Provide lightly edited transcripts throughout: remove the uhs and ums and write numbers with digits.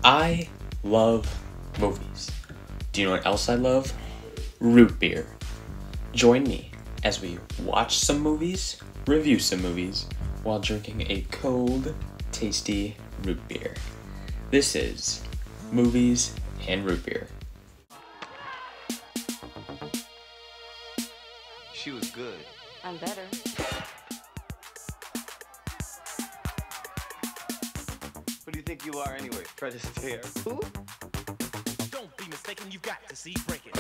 I love movies. Do you know what else I love? Root beer. Join me as we watch some movies, review some movies, while drinking a cold, tasty root beer. This is Movies and Root Beer. She was good. I'm better. Who do you think you are anyway? Fred Astaire? Who? Don't be mistaken, you've got to see Breakin.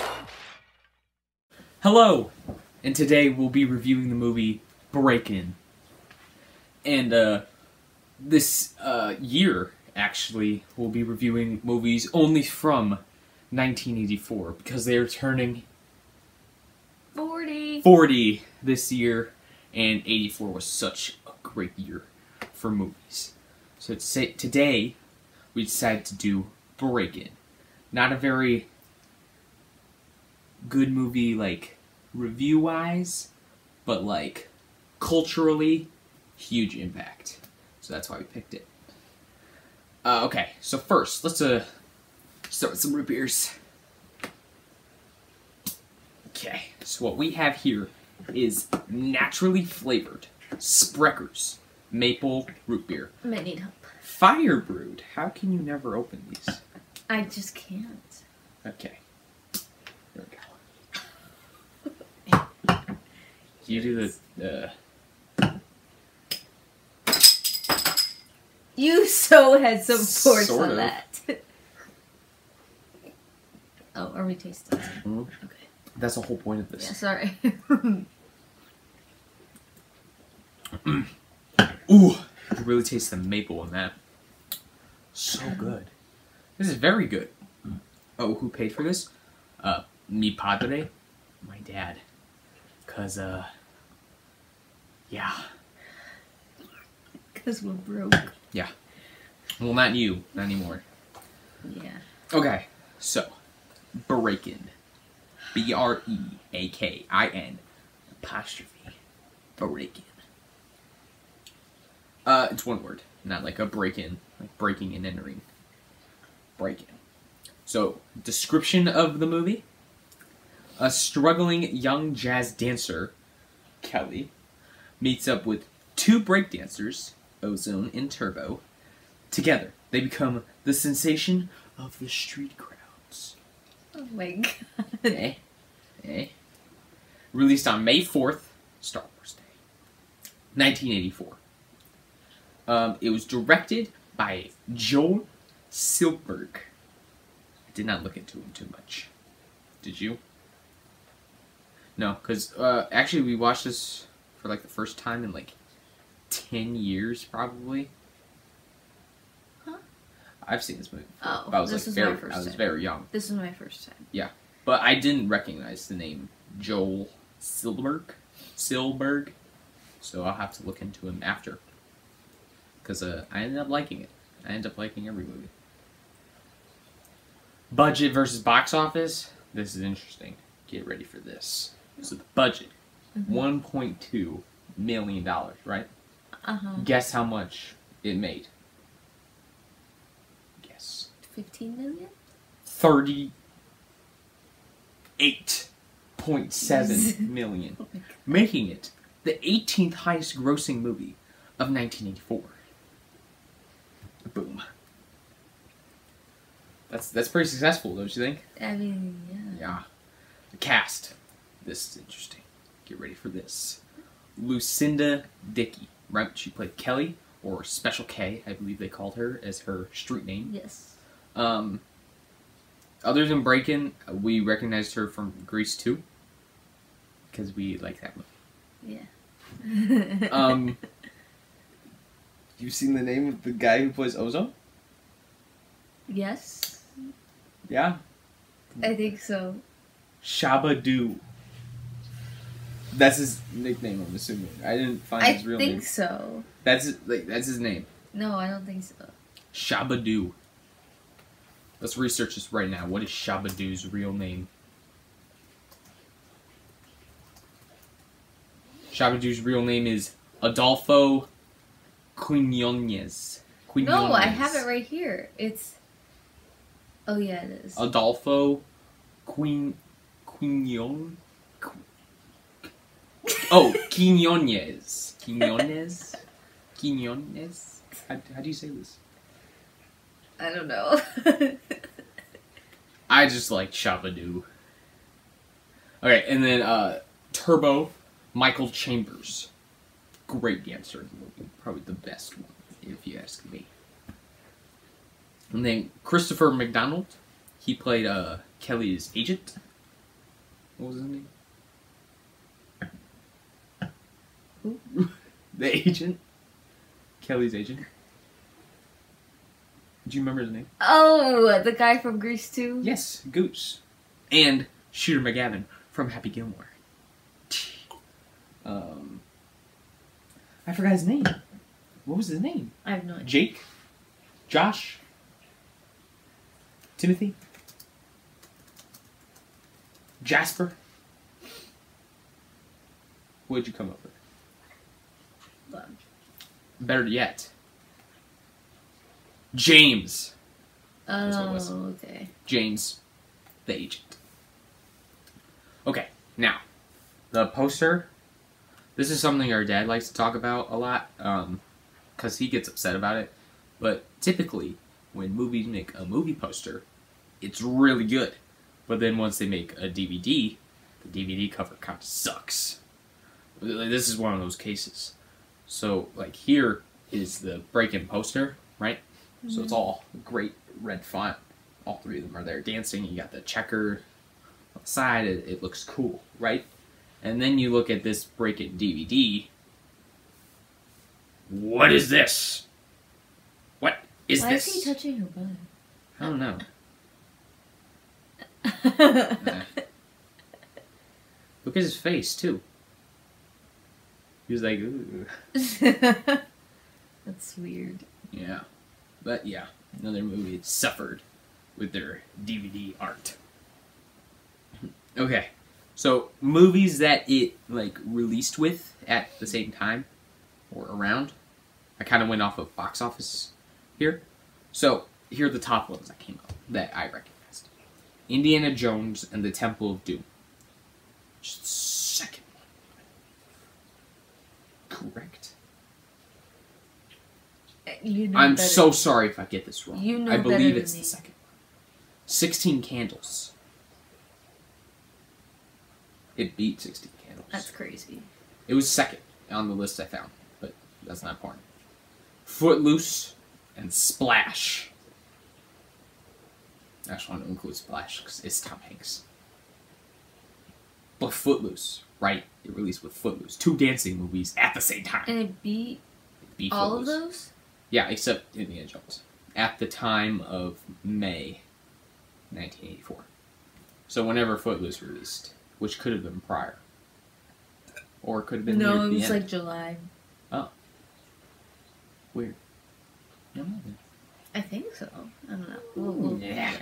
Hello, and today we'll be reviewing the movie Breakin. And this year, actually, we'll be reviewing movies only from 1984 because they are turning 40 this year, and 84 was such a great year for movies. So today, we decided to do Breakin. Not a very good movie, like, review-wise, but, like, culturally, huge impact. So that's why we picked it. Okay, so first, let's start with some root beers. Okay, so what we have here is naturally flavored Sprecher's maple root beer. I might need help. Fire brewed. How can you never open these? I just can't. Okay. There we go. You do the You so had some force Sort on of. that. Oh, are we tasting? Mhm. Okay. That's the whole point of this. Yeah, sorry. Ooh, you really taste the maple in that. So good. This is very good. Oh, who paid for this? Mi padre, my dad. 'Cause yeah. Because we're broke. Yeah. Well, not you, not anymore. Yeah. Okay, so Breakin, Breakin apostrophe Breakin. It's one word, not like a break-in, like breaking and entering. Breakin. So, description of the movie: a struggling young jazz dancer, Kelly, meets up with two breakdancers, Ozone and Turbo. Together, they become the sensation of the street crowds. Oh my god. Released on May 4th, Star Wars Day, 1984. It was directed by Joel Silberg. I did not look into him too much. Did you? No, because actually we watched this for like the first time in like 10 years, probably. Huh? I've seen this movie before. Oh, but I was this like was my first I was time. very young. This is my first time. Yeah, but I didn't recognize the name Joel Silberg, so I'll have to look into him after. Because I ended up liking it. I ended up liking every movie. Budget versus box office. This is interesting. Get ready for this. So the budget, $1.2 million, right? Guess how much it made? Guess. 15 million? 38.7 million, Oh my god. making it the 18th highest grossing movie of 1984. Boom. That's pretty successful, don't you think? I mean, yeah. Yeah. The cast. This is interesting. Get ready for this. Lucinda Dickey, right? She played Kelly, or Special K, I believe they called her as her street name. Yes. Other than Breakin', we recognized her from Grease 2, because we like that movie. Yeah. You've seen the name of the guy who plays Ozone? Yes. Yeah. I think so. Shabba-Doo. That's his nickname, I'm assuming. I didn't find his real name. I think so. That's his name. No, I don't think so. Shabba-Doo. Let's research this right now. What is Shabba-Doo's real name? Shabba-Doo's real name is Adolfo Quinones. No, I have it right here. It's Oh yeah, it is. Adolfo Quinones. Oh, Quinones. Quinones? Quinones? How do you say this? I don't know. I just like Shabadoo. Okay, and then Turbo Michael Chambers. Great dancer in the movie. Probably the best one, if you ask me. And then Christopher McDonald. He played Kelly's agent. What was his name? Who? The agent. Kelly's agent. Do you remember his name? Oh, the guy from Grease 2? Yes, Goose. And Shooter McGavin from Happy Gilmore. I forgot his name. What was his name? I have no idea. Jake? Josh? Timothy? Jasper? What'd you come up with? Better yet. James. That's what it was. Oh, okay. James, the agent. Okay, now, the poster. This is something our dad likes to talk about a lot, because he gets upset about it. But typically, when movies make a movie poster, it's really good. But then once they make a DVD, the DVD cover kind of sucks. This is one of those cases. So, like, here is the Breakin poster, right? Mm-hmm. So it's all great red font. All three of them are there dancing. You got the checker on the side. It looks cool, right? And then you look at this Breakin DVD. What is this? What is Why this? is he touching her butt? I don't know. Look at his face, too. He was like, ooh. That's weird. Yeah. But yeah, another movie that suffered with their DVD art. Okay. So, movies that it, like, released with at the same time, or around. I kind of went off of box office here. So, here are the top ones that came up that I recognized. Indiana Jones and the Temple of Doom. Just the second one. Correct? You know I'm better. so sorry if I get this wrong. You know I believe better it's than the me. second one. 16 Candles. It beat 16 Candles. That's crazy. It was second on the list I found, but that's not important. Footloose and Splash. I just want to include Splash because it's Tom Hanks. But Footloose, right? It released with Footloose. 2 dancing movies at the same time. And it beat all of those? Yeah, except Indiana Jones. At the time of May 1984. So whenever Footloose released, which could have been prior. Or it could have been near No, it the was end. like July. Oh. Weird. No, no, no. I think so. I don't know. Yeah.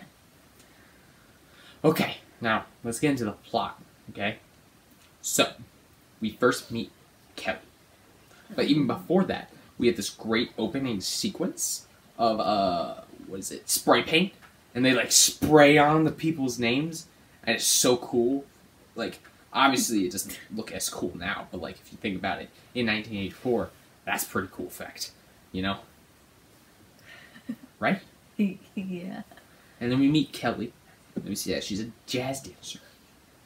Okay, now let's get into the plot, okay? So, we first meet Kelly. But even before that, we had this great opening sequence of, what is it, spray paint? And they, like, spray on the people's names, and it's so cool. Like, obviously it doesn't look as cool now, but, like, if you think about it, in 1984, that's a pretty cool effect, you know? Right? Yeah. And then we meet Kelly. And we see that she's a jazz dancer.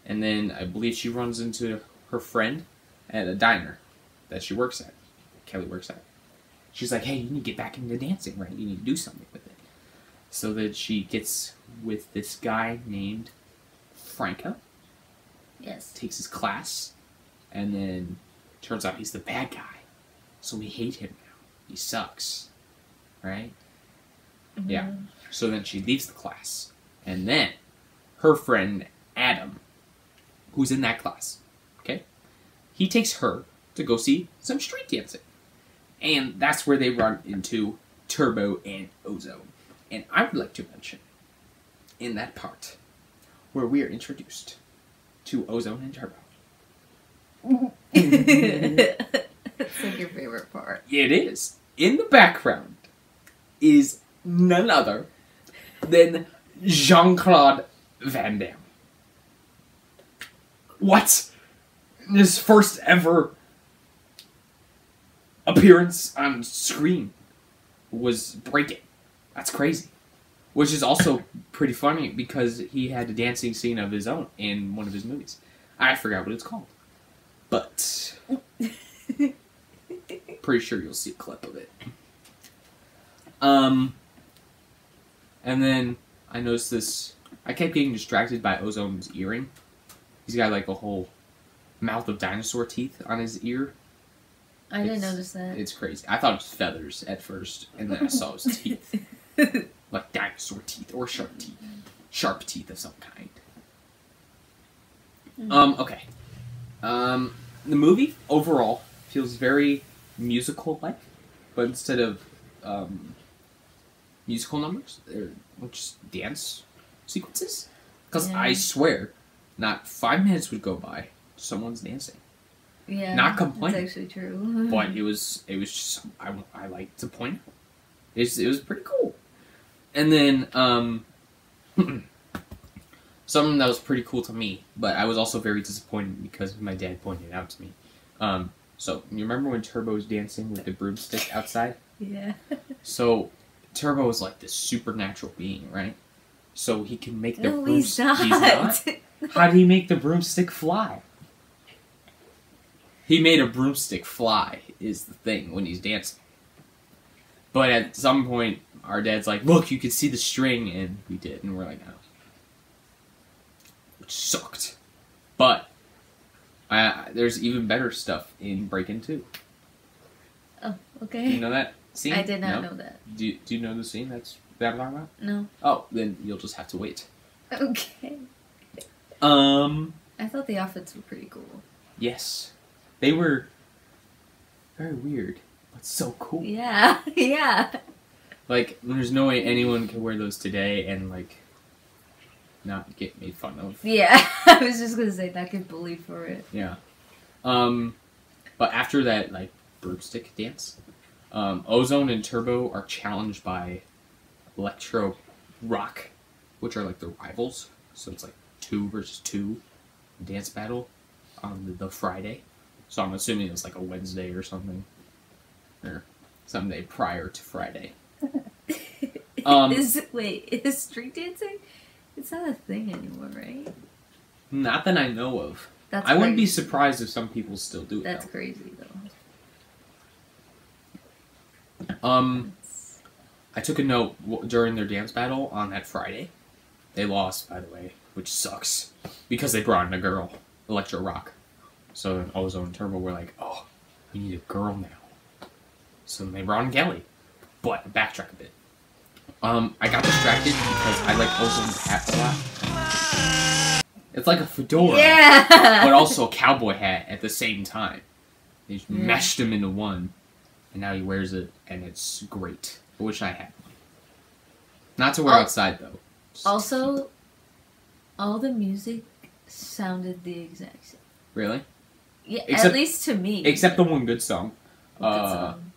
And then I believe she runs into her friend at a diner that she works at. Kelly works at. She's like, hey, you need to get back into dancing, right? You need to do something with it. So that she gets with this guy named Franco. Yes. Takes his class. And then turns out he's the bad guy. So we hate him now. He sucks. Right? Mm-hmm. Yeah. So then she leaves the class. And then her friend Adam, who's in that class, okay, he takes her to go see some street dancing. And that's where they run into Turbo and Ozone. And I would like to mention, in that part, where we are introduced to Ozone and Turbo. It's like your favorite part. It is. In the background is none other than Jean-Claude Van Damme. What? His first ever appearance on screen was Breakin. That's crazy. Which is also pretty funny because he had a dancing scene of his own in one of his movies. I forgot what it's called. But pretty sure you'll see a clip of it. And then I noticed this. I kept getting distracted by Ozone's earring. He's got like a whole mouth of dinosaur teeth on his ear. I didn't notice that. It's crazy. I thought it was feathers at first, and then I saw his teeth. Like dinosaur teeth or sharp teeth. Sharp teeth of some kind. Okay. The movie overall feels very musical-like, but instead of musical numbers, they're just dance sequences. Because I swear, not 5 minutes would go by, someone's dancing. Yeah, not complaining. That's actually true. But it was just I like to point out. It was pretty cool. And then something that was pretty cool to me, but I was also very disappointed because my dad pointed it out to me. So you remember when Turbo was dancing with the broomstick outside? Yeah. So Turbo is like this supernatural being, right? So he can make the No, broomstick. he's not. How did he make the broomstick fly? He made a broomstick fly, is the thing, when he's dancing. But at some point, our dad's like, look, you can see the string, and we did, and we're like, oh. Which sucked. But, there's even better stuff in Breakin' 2. Oh, okay. Do you know that scene? I did not know that. Do you know the scene that I'm talking about? No. Oh, then you'll just have to wait. Okay. I thought the outfits were pretty cool. Yes. They were very weird, but so cool. Yeah, yeah. Like, there's no way anyone can wear those today and, like, not get made fun of. Yeah, I was just gonna say not get bullied for it. Yeah. But after that, like, broomstick dance, Ozone and Turbo are challenged by Electro Rock, which are, like, the rivals. So it's, like, 2 versus 2 dance battle on the Friday. So I'm assuming it was like a Wednesday or something. Or someday prior to Friday. Is street dancing? It's not a thing anymore, right? Not that I know of. That's I wouldn't be crazy. surprised if some people still do it. That's though. crazy, though. I took a note during their dance battle on that Friday. They lost, by the way, which sucks. Because they brought in a girl, Electro Rock. So then Ozone and Turbo were like, oh, we need a girl now. So then they brought in Kelly. But, backtrack a bit. I got distracted because I like Ozone's hat a lot. It's like a fedora. Yeah! But also a cowboy hat at the same time. They just meshed them into one. And now he wears it, and it's great. I wish I had one. Not to wear outside, though. Just Also, all the music sounded the exact same. really? Yeah, Except- at least to me. Except the one good song. What good song?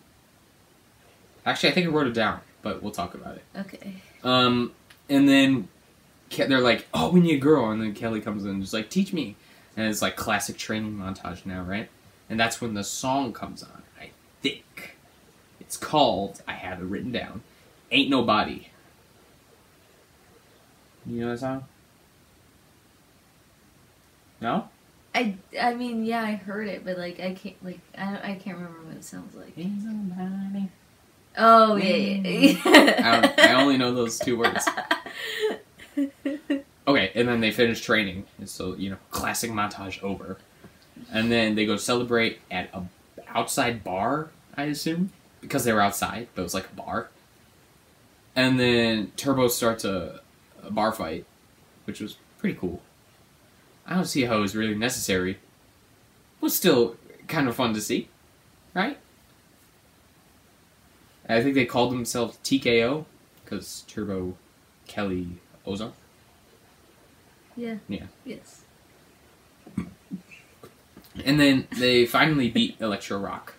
Actually, I think I wrote it down, but we'll talk about it. Okay. And then they're like, oh, we need a girl. And then Kelly comes in and is like, teach me. And it's like classic training montage now, right? And that's when the song comes on, I think. It's called, I have it written down, Ain't Nobody. You know that song? No? I mean, yeah, I heard it, but like I can't I can't remember what it sounds like. Ain't nobody. Oh yeah. I only know those 2 words. Okay, and then they finish training, and so, classic montage over. And then they go celebrate at a outside bar, I assume, because they were outside, but it was like a bar. And then Turbo starts a bar fight, which was pretty cool. I don't see how it was really necessary. It was still kind of fun to see, right? I think they called themselves TKO, because Turbo, Kelly, Ozone. Yeah. Yeah. Yes. And then they finally beat Electro Rock,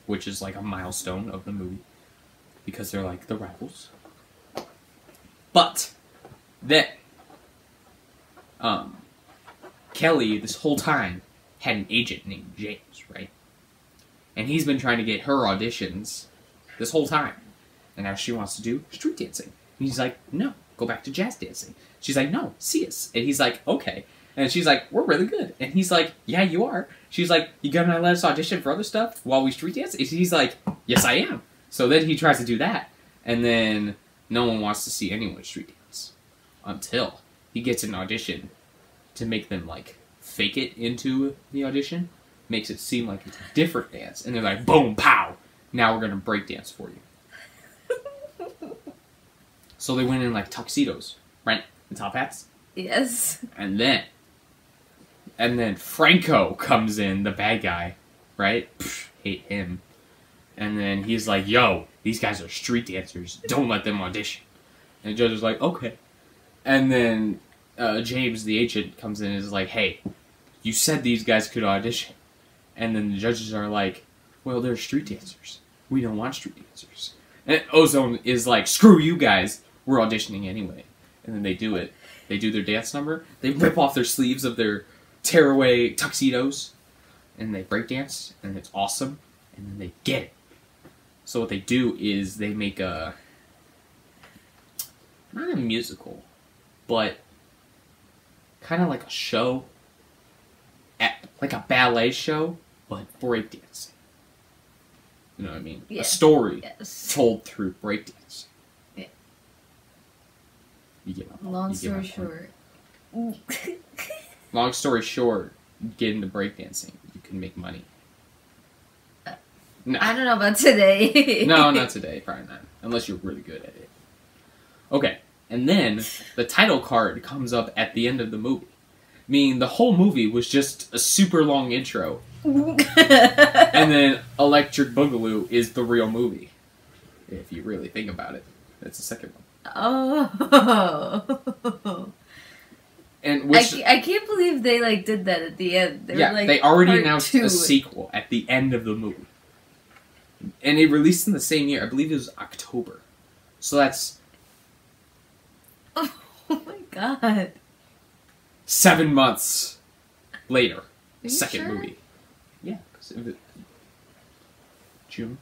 which is like a milestone of the movie, because they're like the rivals. But Then, Kelly, this whole time, had an agent named James, right? And he's been trying to get her auditions this whole time. And now she wants to do street dancing. And he's like, no, go back to jazz dancing. She's like, no, see us. And he's like, okay. And she's like, we're really good. And he's like, yeah, you are. She's like, you gonna let us audition for other stuff while we street dance? And he's like, yes, I am. So then he tries to do that. And then no one wants to see anyone street dance. Until he gets an audition to make them, like, fake it into the audition. Makes it seem like it's a different dance. And they're like, boom, pow. Now we're gonna break dance for you. So they went in, like, tuxedos, right? And top hats. Yes. And then Franco comes in, the bad guy, right? Psh, hate him. And then he's like, yo, these guys are street dancers. Don't let them audition. And the judge is like, okay. And then James, the agent, comes in and is like, hey, you said these guys could audition. And then the judges are like, well, they're street dancers. We don't want street dancers. And Ozone is like, screw you guys. We're auditioning anyway. And then they do it. They do their dance number. They rip off their sleeves of their tearaway tuxedos. And they break dance. And it's awesome. And then they get it. So what they do is they make a... not a musical, but kind of like a show. Like a ballet show, but breakdancing. You know what I mean? Yeah. A story Yes. told through breakdance. Yeah. You get my point. Long You get my story point. short. Long story short, get into breakdancing. You can make money. No. I don't know about today. No, not today. Probably not. Unless you're really good at it. Okay. And then the title card comes up at the end of the movie. Meaning the whole movie was just a super long intro. And then Electric Boogaloo is the real movie. If you really think about it. That's the second one. Oh. And which, I can't believe they like did that at the end. They were, like, they already part announced two. a sequel at the end of the movie. And it released in the same year. I believe it was October. So that's... Oh my god. 7 months later. Are you Second sure? movie. Yeah. 'Cause it was June?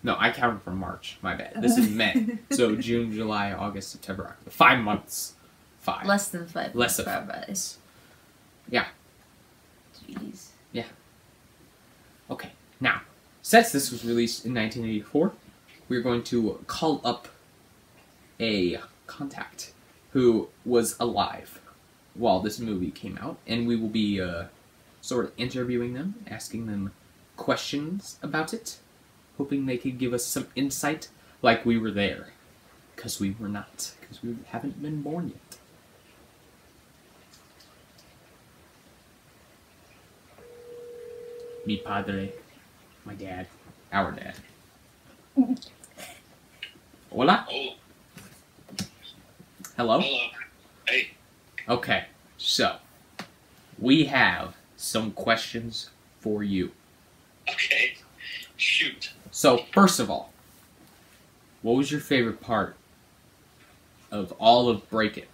No, I counted from March. My bad. This is May. So June, July, August, September, October. 5 months. 5. Less than 5. Less than 5 months. months. Yeah. Jeez. Yeah. Okay. Now, since this was released in 1984, we're going to call up a contact who was alive while this movie came out, and we will be sort of interviewing them, asking them questions about it, hoping they could give us some insight like we were there. Because we were not, because we haven't been born yet. Mi padre, my dad, our dad. Hola? Oh, Hello? hello. Hey. Okay, so we have some questions for you. Okay. Shoot. So, first of all, what was your favorite part of all of Breakin?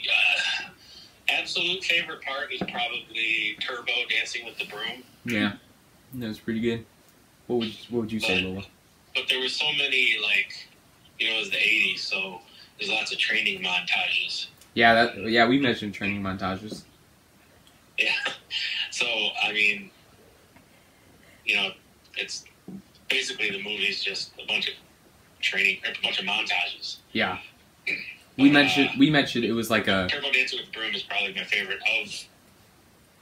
Yeah. Absolute favorite part is probably Turbo dancing with the broom. Yeah, that was pretty good. What would you say, Lola? But there were so many, like, it was the 80s, so there's lots of training montages. Yeah, we mentioned training montages. Yeah. So, I mean, it's basically the movie's just a bunch of training, or a bunch of montages. Yeah. We mentioned it was like a... Turbo Dancing with the Broom is probably my favorite of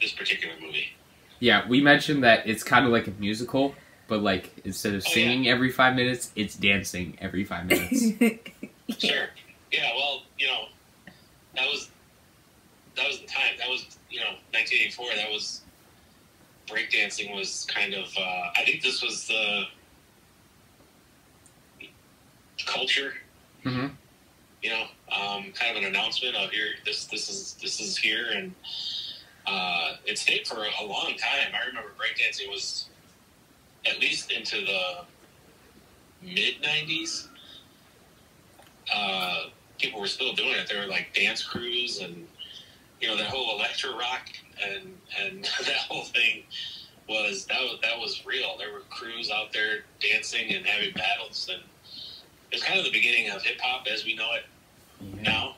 this particular movie. Yeah, we mentioned that it's kind of like a musical, but like instead of singing every 5 minutes, it's dancing every 5 minutes. Sure. Yeah, well, that was the time. That was, 1984. That was, breakdancing was kind of, I think this was the culture, Mm-hmm. Kind of an announcement of here, this is here, and it stayed for a long time. I remember breakdancing was at least into the mid 90s, people were still doing it. There were like dance crews and, that whole electro rock and that whole thing that was real. There were crews out there dancing and having battles, and it was kind of the beginning of hip hop as we know it now.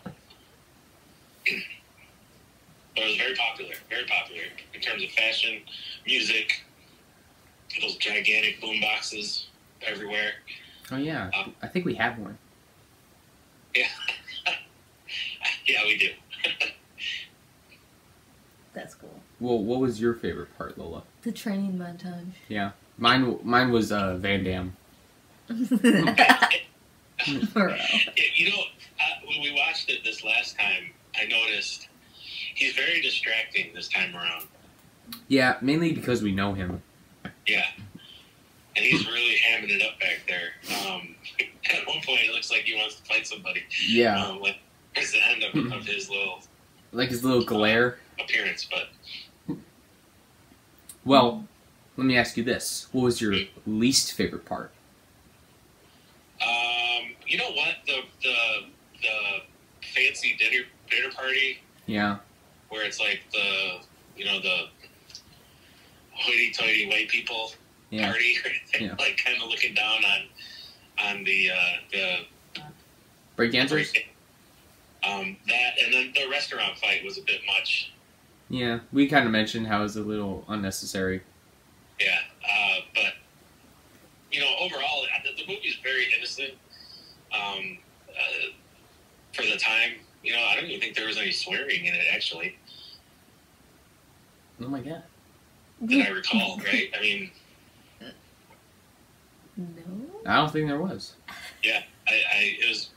But it was very popular in terms of fashion, music, those gigantic boom boxes everywhere. Oh yeah, I think we have one. Yeah, yeah, we do. That's cool. Well, what was your favorite part, Lola? The training montage. Yeah, mine was Van Damme. For real. When we watched it this last time, I noticed he's very distracting this time around. Yeah, mainly because we know him. Yeah. And he's really hamming it up back there. At one point, it looks like he wants to fight somebody. Yeah. Towards the end of his little... Like his little glare. Appearance, but... Well, let me ask you this. What was your least favorite part? You know what? The fancy dinner party... Yeah. Where it's like the hoity-toity white people party, Yeah. like kind of looking down on the Breakdancers? That, and then the restaurant fight was a bit much. Yeah, we kind of mentioned how it was a little unnecessary. Yeah, but overall, the movie's very innocent. For the time, I don't even think there was any swearing in it, actually. Oh my god. That I recall, right? I mean... No? I don't think there was. Yeah, it was,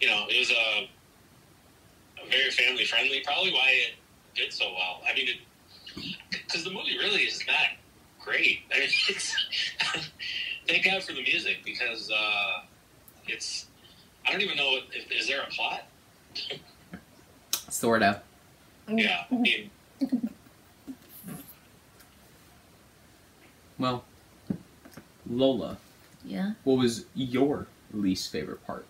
it was a very family friendly. Probably why it did so well. I mean, because the movie really is not great. I mean, thank God for the music, because it's. I don't even know is there a plot. Sort of. Yeah, I mean. Well, Lola. Yeah? What was your least favorite part?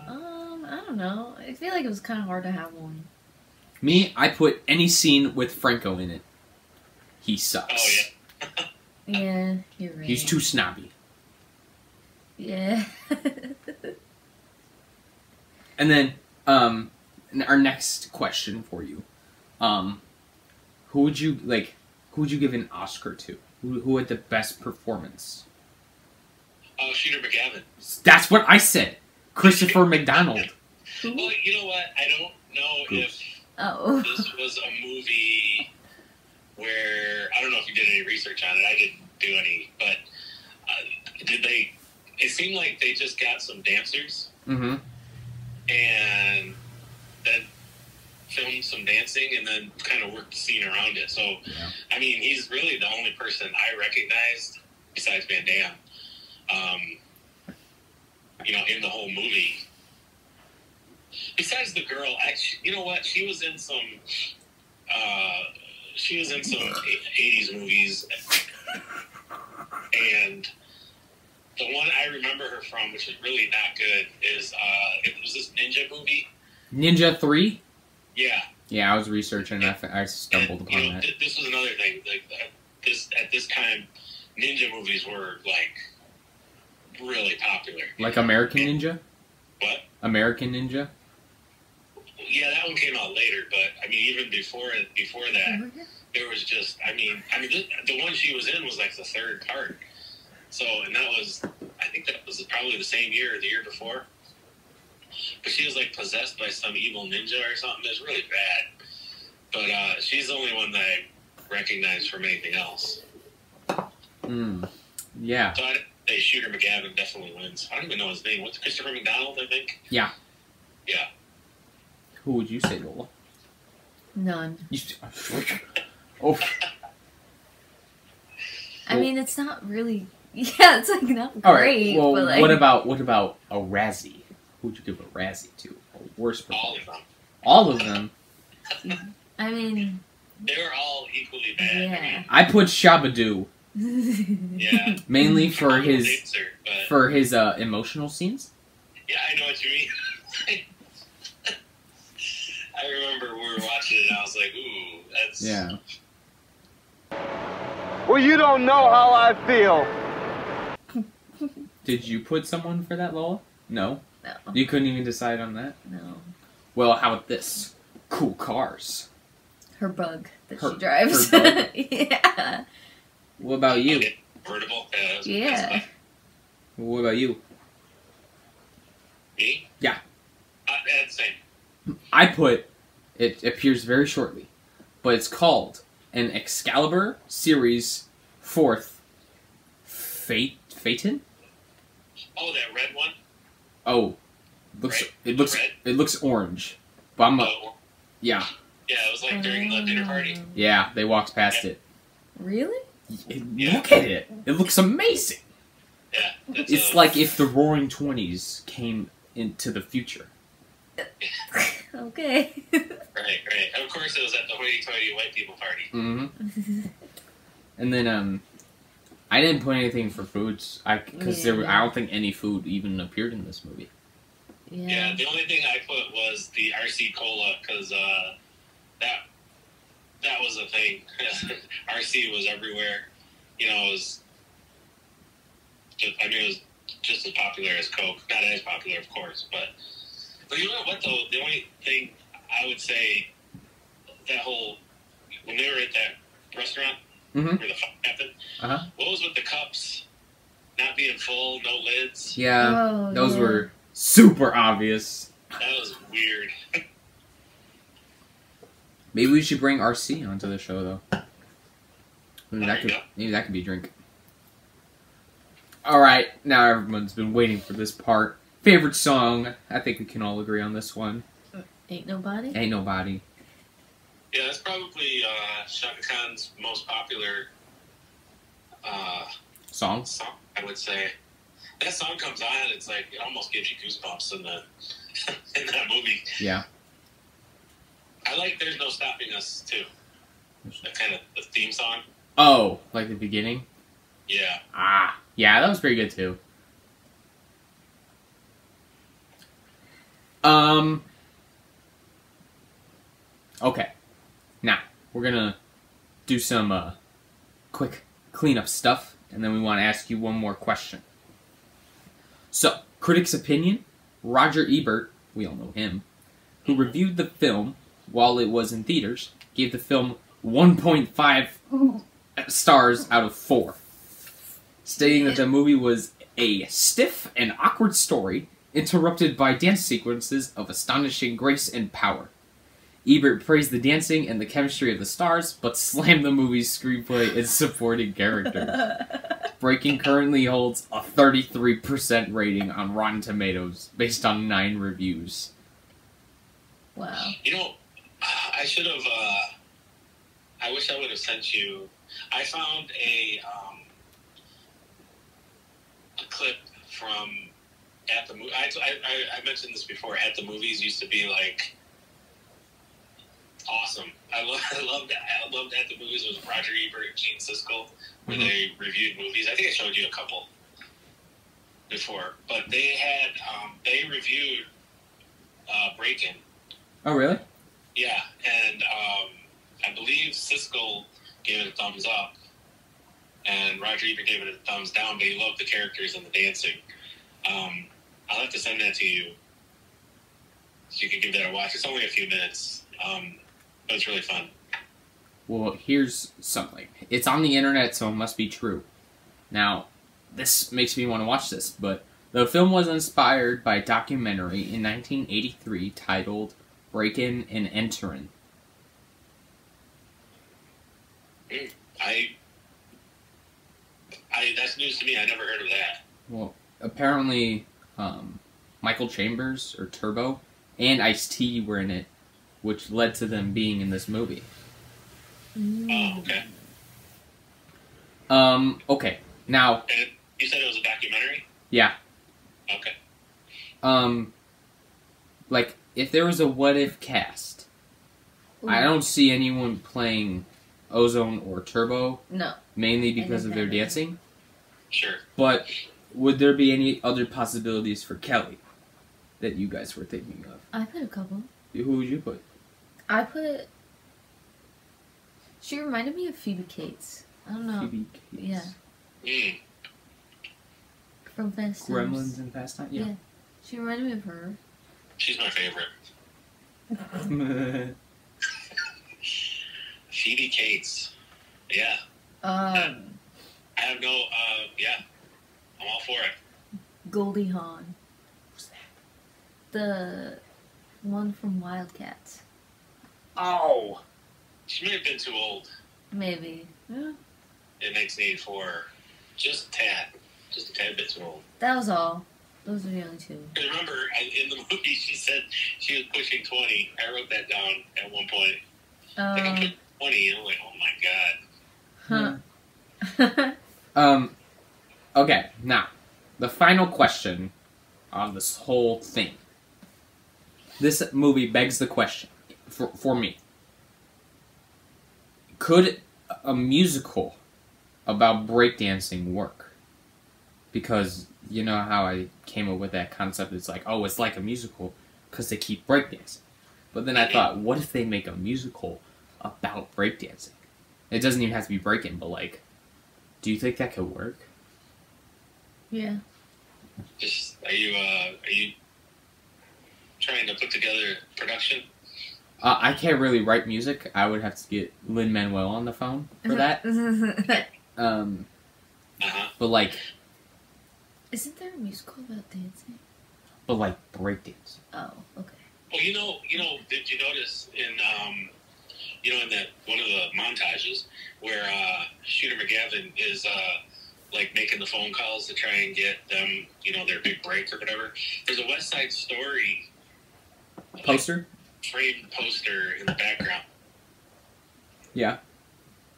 I don't know. I feel like it was kind of hard to have one. Me, I put any scene with Franco in it. He sucks. Oh, yeah. Yeah, you're right. He's too snobby. Yeah. And then, our next question for you. Who would you give an Oscar to? Who had the best performance? Oh, Shooter McGavin. That's what I said. Christopher McDonald. Well, you know what? I don't know if this was a movie where... I don't know if you did any research on it. I didn't do any. But did they... It seemed like they just got some dancers. Mm-hmm. And then filmed some dancing and then kind of worked the scene around it. So, Yeah. I mean, he's really the only person I recognized besides Van Damme, in the whole movie. Besides the girl, actually, you know what? She was in some 80s movies, and the one I remember her from, which is really not good, is it was this ninja movie. Ninja 3? Yeah. Yeah, I was researching that. I stumbled upon that. This was another thing. Like at this time, ninja movies were like really popular. Like American Ninja? What? American Ninja? Yeah, that one came out later, but I mean, even before that, there was just the one she was in was like the third part. So, and I think that was probably the same year or the year before. But she was like possessed by some evil ninja or something. It was really bad. But she's the only one that I recognize from anything else. Yeah. So I'd say Shooter McGavin definitely wins. I don't even know his name. What's Christopher McDonald, I think? Yeah. Yeah. Who would you say, Lola? None. Oh. I mean, it's not really... Yeah, it's like not great, All right. Well, but like... what about a Razzie? Who would you give a Razzie to? A worst performance? All of them. All of them? I mean... They were all equally bad. Yeah. I put Shabadoo Yeah. Mainly for Phenomenal his dancer, but emotional scenes. yeah, I know what you mean. I remember we were watching it and I was like, ooh, that's... Yeah. Well, you don't know how I feel. Did you put someone for that, Lola? No. No. You couldn't even decide on that? No. Well, how about this? Cool cars. Her bug that Her- she drives. her bug? Yeah. What about you? Convertible? Yeah. What about you? Me? Yeah. That's the same. I put, it appears very shortly, but it's called an Excalibur Series 4th Phaeton? Oh, that red one? Oh, it looks orange, but I'm yeah, Yeah, it was like during the dinner party. yeah. They walked past it. Really? Yeah. Look at it. It looks amazing. Yeah. It's like if the Roaring Twenties came into the future. Okay. Right. Of course, it was at the hoity-toity white people party. Mm-hmm. And then I didn't put anything for foods. Because I don't think any food even appeared in this movie. Yeah, the only thing I put was the RC Cola, because that was a thing. RC was everywhere. You know, it was just as popular as Coke. Not as popular, of course, but you know what, though? The only thing I would say, when they were at that restaurant Mm-hmm. where the fight happened, Uh-huh. what was with the cups not being full, no lids? Yeah, Oh, those yeah. were super obvious. That was weird. Maybe we should bring RC onto the show, though. Maybe There you go. that could be a drink. All right, now everyone's been waiting for this part. Favorite song? I think we can all agree on this one. Ain't nobody? Ain't Nobody. Yeah, that's probably Shaka Khan's most popular Songs? song, I would say. That song comes on, it's like, it almost gives you goosebumps in that movie. Yeah. I like There's No Stopping Us, too. The kind of the theme song. Oh, like the beginning? Yeah. Yeah, that was pretty good, too. Okay. Now, we're gonna do some quick cleanup stuff, and then we want to ask you one more question. So, critics' opinion, Roger Ebert, we all know him, who reviewed the film while it was in theaters, gave the film 1.5 stars out of 4, stating that the movie was a stiff and awkward story interrupted by dance sequences of astonishing grace and power. Ebert praised the dancing and the chemistry of the stars, but slammed the movie's screenplay and supporting characters. Breakin currently holds a 33% rating on Rotten Tomatoes, based on 9 reviews. Wow. You know, I should have, I wish I would have sent you, I found a clip from at the movie. I mentioned this before. At the movies used to be like awesome. I loved at the movies with Roger Ebert and Gene Siskel, where they reviewed movies. I think I showed you a couple before, but they had they reviewed Breakin. Oh, really? Yeah, and I believe Siskel gave it a thumbs up, and Roger Ebert gave it a thumbs down, but he loved the characters and the dancing. I'll have to send that to you so you can give that a watch. It's only a few minutes, but it's really fun. Well, here's something. It's on the internet, so it must be true. Now, this makes me want to watch this, but the film was inspired by a documentary in 1983 titled Breakin' and Enterin'. That's news to me. I never heard of that. Well, apparently, Michael Chambers, or Turbo, and Ice-T were in it, which led to them being in this movie. Oh, okay. Okay. Now, And you said it was a documentary? yeah. Okay. Like, if there was a what-if cast, I don't see anyone playing Ozone or Turbo, No. mainly because of think their that- dancing. Sure. But would there be any other possibilities for Kelly that you guys were thinking of? I put a couple. Who would you put? I put. She reminded me of Phoebe Cates. I don't know. Phoebe Cates. Yeah. From Fast Times. Gremlins and Fast Times? Yeah. She reminded me of her. She's my favorite. Phoebe Cates. Yeah. I have no, yeah. I'm all for it. Goldie Hawn. Who's that? The one from Wildcats. Oh! She may have been too old Maybe. Yeah. in 1984. Just a tad. Just a tad bit too old. That was all. Those are the only two. I remember in the movie she said she was pushing 20. I wrote that down at one point. Like, I'm pushing 20, and I'm like, oh my god. Huh. Okay, now, the final question on this whole thing. This movie begs the question, for me. Could a musical about breakdancing work? Because you know how I came up with that concept? It's like, oh, it's like a musical because they keep breakdancing. But then I thought, what if they make a musical about breakdancing? It doesn't even have to be breaking, but like, do you think that could work? Yeah. Just, are you trying to put together production? I can't really write music. I would have to get Lin-Manuel on the phone for that. But like, Isn't there a musical about dancing? breakdance. Oh, okay. Well, you know, did you notice in in that one of the montages where Shooter McGavin is like making the phone calls to try and get them, their big break or whatever. There's a West Side Story Poster? framed poster in the background. Yeah.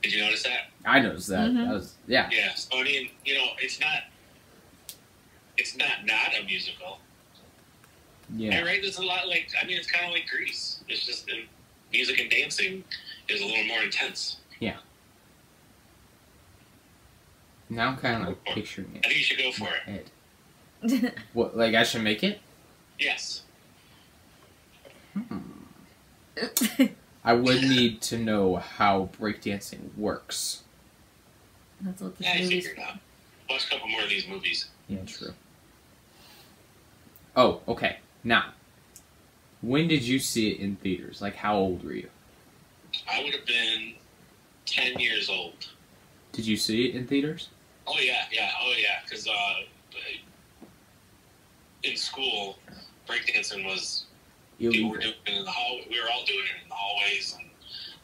Did you notice that? I noticed that. Mhm. That was, yeah. Yeah. So I mean, it's not a musical. Yeah. And, right? There's a lot it's kind of like Grease. It's just music and dancing is a little more intense. Now I'm kind of like picturing I it. think you should go for in it. my head. What, like I should make it? Yes. I would need to know how breakdancing works. That's what this Yeah, I movie's figured out. Watch a couple more of these movies. Yeah, true. Oh, okay. Now, when did you see it in theaters? Like, how old were you? I would have been 10 years old. Did you see it in theaters? Oh yeah. Because in school, breakdancing was people were doing it in the hall. We were all doing it in the hallways and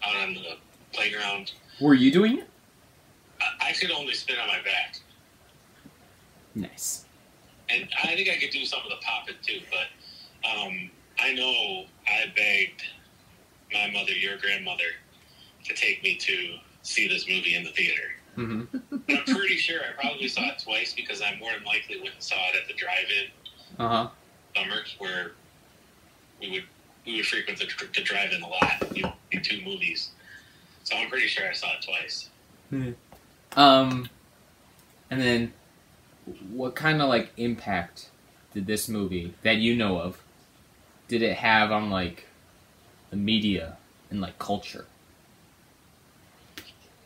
out on the playground. Were you doing it? I could only spin on my back, Nice. and I think I could do some of the popping too. But I know I begged my mother, your grandmother, to take me to see this movie in the theater. Mm-hmm. But I'm pretty sure I probably saw it twice because I more than likely went and saw it at the drive-in Uh-huh. summer where we would frequent the drive-in a lot, in two movies. So I'm pretty sure I saw it twice. And then, what kind of, like, impact did this movie, that you know of, did it have on, like, the media and, like, culture?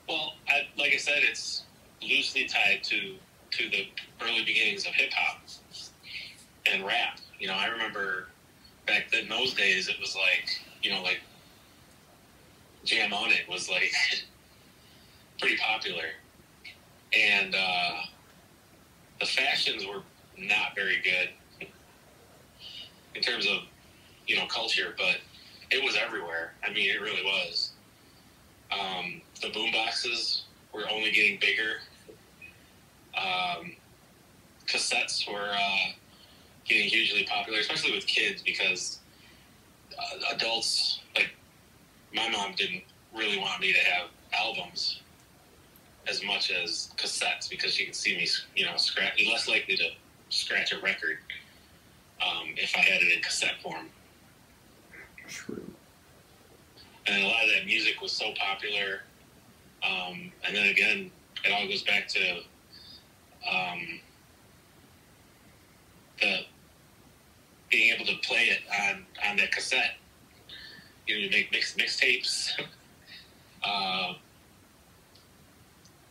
Well, like I said, it's loosely tied to the early beginnings of hip-hop and rap. I remember back in those days, it was like Jam On It was, like, pretty popular. And the fashions were not very good in terms of, culture, but it was everywhere. I mean, it really was. The boomboxes were only getting bigger. Cassettes were getting hugely popular, especially with kids, because adults, like my mom, didn't really want me to have albums as much as cassettes because she could see me, be less likely to scratch a record if I had it in cassette form. True. And a lot of that music was so popular And then again, it all goes back to the being able to play it on that cassette. You know, you make mixtapes.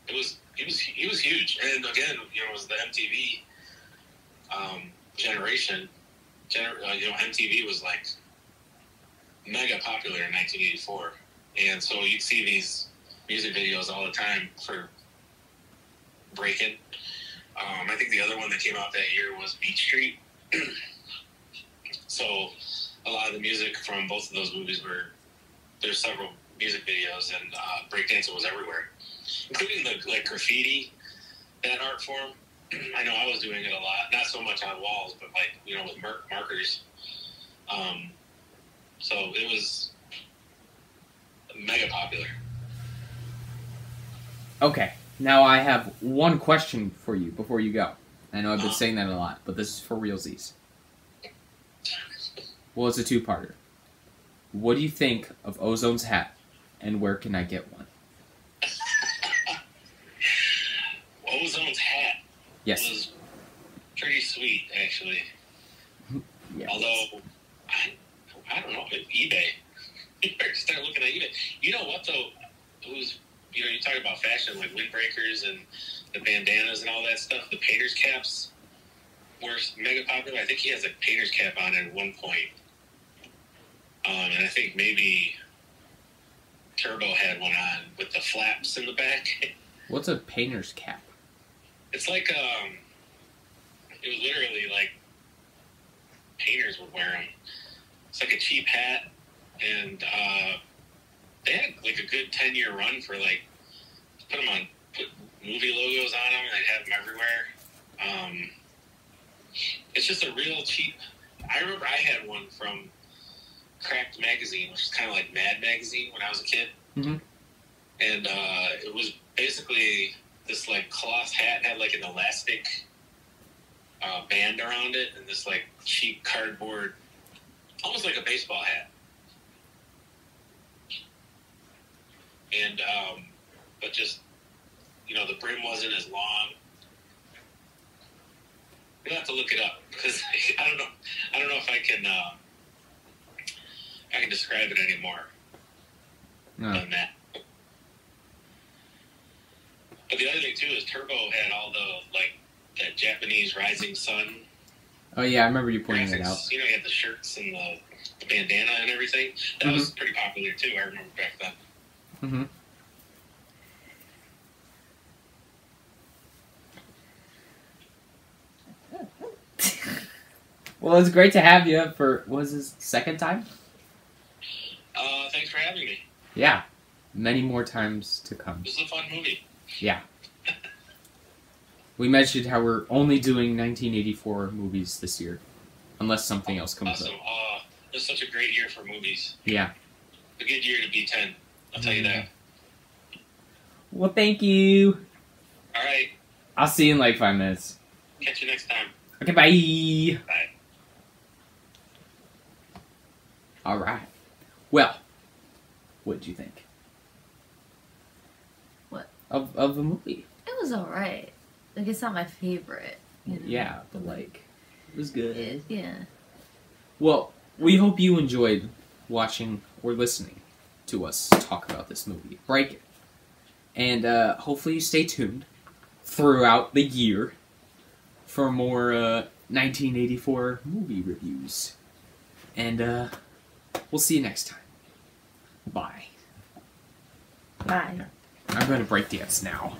He was huge, and again, you know, it was the MTV generation. You know, MTV was like mega popular in 1984, and so you'd see these music videos all the time for Breakin. I think the other one that came out that year was Beat Street. So a lot of the music from both of those movies there's several music videos, and breakdancing was everywhere, including the graffiti, that art form. I know I was doing it a lot, not so much on walls, but like, you know, with markers. So it was mega popular. Okay, now I have one question for you before you go. I know I've been saying that a lot, but this is for realsies. Well, it's a two-parter. What do you think of Ozone's hat, and where can I get one? Ozone's hat Yes. was pretty sweet, actually. Yeah. Although, I don't know, eBay. You better start looking at eBay. You know what, though? You know, you talk about fashion, like windbreakers and the bandanas and all that stuff. The painter's caps were mega popular. I think he has a painter's cap on at one point. And I think maybe Turbo had one on with the flaps in the back. What's a painter's cap? It's like, it was literally like painters would wear them. It's like a cheap hat, and they had like a good 10-year run for like, put movie logos on them, and they'd have them everywhere. It's just a real cheap. I remember I had one from Cracked Magazine, which is kind of like Mad Magazine when I was a kid. Mm-hmm. And it was basically this like cloth hat, had like an elastic band around it, and this like cheap cardboard, almost like a baseball hat. And but just, you know, the brim wasn't as long. You'll have to look it up, because I don't know if I can describe it anymore than that. But the other thing too is Turbo had all the like that Japanese rising sun. Oh yeah, I remember you pointing that out. You know, he had the shirts and the bandana and everything. That was pretty popular too. I remember back then. Mm-hmm. Well, it's great to have you for, what was this, second time? Thanks for having me. Yeah. Many more times to come. This is a fun movie. Yeah. We mentioned how we're only doing 1984 movies this year. Unless something else comes Awesome. up. It's such a great year for movies. Yeah. A good year to be 10. I'll tell you that. Well, thank you. All right. I'll see you in like 5 minutes. Catch you next time. Okay, bye. Bye. Alright. Well, what did you think? What? Of the movie? It was alright. Like, it's not my favorite. You know? Yeah, but like, it was good. Yeah. Well, we hope you enjoyed watching or listening to us talk about this movie, Breakin. And hopefully you stay tuned throughout the year for more 1984 movie reviews. And we'll see you next time. Bye. Bye. I'm going to breakdance now.